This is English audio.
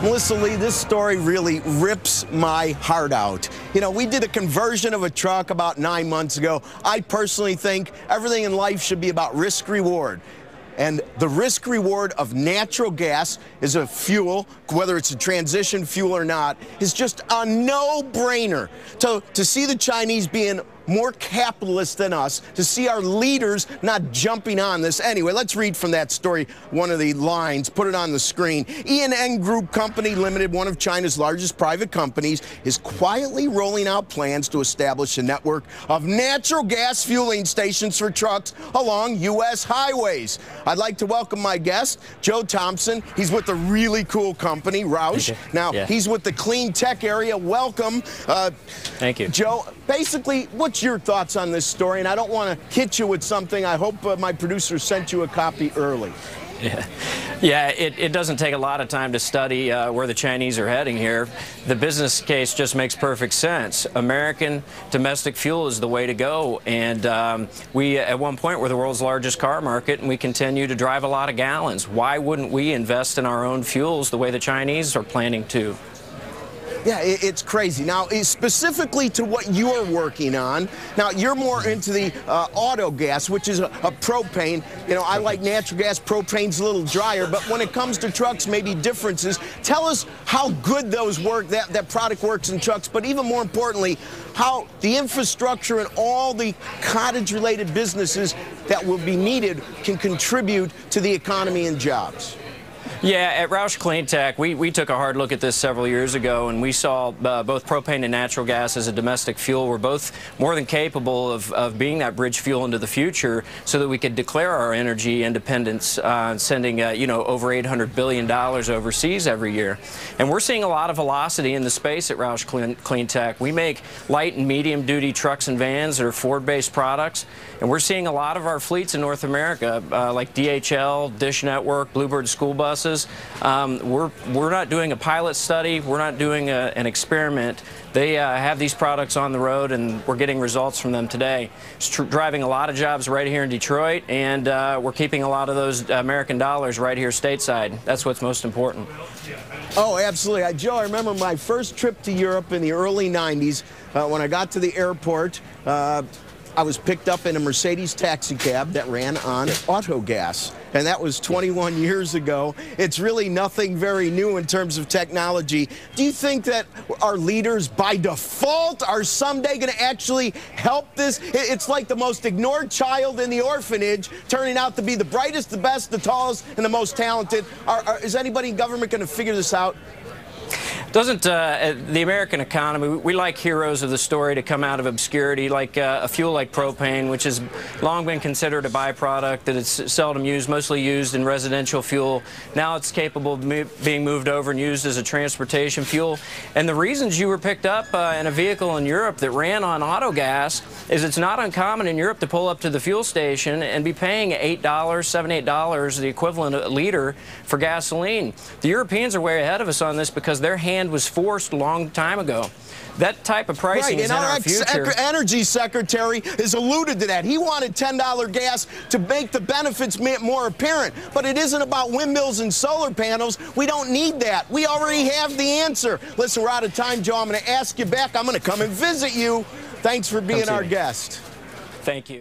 Melissa Lee, this story really rips my heart out. You know, we did a conversion of a truck about 9 months ago. I personally think everything in life should be about risk-reward. And the risk-reward of natural gas is a fuel, whether it's a transition fuel or not, is just a no-brainer. To see the Chinese being more capitalist than us, to see our leaders not jumping on this. Anyway, let's read from that story, one of the lines, put it on the screen. E&N Group Company Limited, one of China's largest private companies, is quietly rolling out plans to establish a network of natural gas fueling stations for trucks along U.S. highways. I'd like to welcome my guest, Joe Thompson. He's with a really cool company, ROUSH. Now, he's with the CleanTech area. Welcome. Thank you. Joe, basically, what's your thoughts on this story? And I don't want to hit you with something. I hope my producer sent you a copy early. Yeah, it doesn't take a lot of time to study where the Chinese are heading here. The business case just makes perfect sense. American domestic fuel is the way to go. And we, at one point, were the world's largest car market, and we continue to drive a lot of gallons. Why wouldn't we invest in our own fuels the way the Chinese are planning to? Yeah, it's crazy. Now, specifically to what you're working on, now you're more into the autogas, which is a propane. You know, I like natural gas. Propane's a little drier, but when it comes to trucks, maybe differences. Tell us how good those work, that product works in trucks, but even more importantly, how the infrastructure and all the cottage-related businesses that will be needed can contribute to the economy and jobs. Yeah, at ROUSH CleanTech, we took a hard look at this several years ago, and we saw both propane and natural gas as a domestic fuel were both more than capable of being that bridge fuel into the future so that we could declare our energy independence, sending you know, over $800 billion overseas every year. And we're seeing a lot of velocity in the space at ROUSH CleanTech. We make light and medium duty trucks and vans that are Ford-based products, and we're seeing a lot of our fleets in North America, like DHL, Dish Network, Bluebird school buses. We're not doing a pilot study. We're not doing an experiment. They have these products on the road, and we're getting results from them today. It's driving a lot of jobs right here in Detroit, and we're keeping a lot of those American dollars right here stateside. That's what's most important. Oh, absolutely. Joe, I remember my first trip to Europe in the early 90s. When I got to the airport, I was picked up in a Mercedes taxi cab that ran on autogas, and that was 21 years ago. It's really nothing very new in terms of technology. Do you think that our leaders, by default, are someday going to actually help this? It's like the most ignored child in the orphanage turning out to be the brightest, the best, the tallest, and the most talented. Is anybody in government going to figure this out? Doesn't the American economy, we like heroes of the story to come out of obscurity, like a fuel like propane, which has long been considered a byproduct, that it's seldom used, mostly used in residential fuel. Now it's capable of being moved over and used as a transportation fuel. And the reasons you were picked up in a vehicle in Europe that ran on autogas is it's not uncommon in Europe to pull up to the fuel station and be paying $8, $7, $8, the equivalent of a liter for gasoline. The Europeans are way ahead of us on this because their hand was forced a long time ago. That type of pricing is in our future. Our Energy Secretary has alluded to that. He wanted $10 gas to make the benefits more apparent. But it isn't about windmills and solar panels. We don't need that. We already have the answer. Listen, we're out of time, Joe. I'm going to ask you back. I'm going to come and visit you. Thanks for being our guest. Thank you.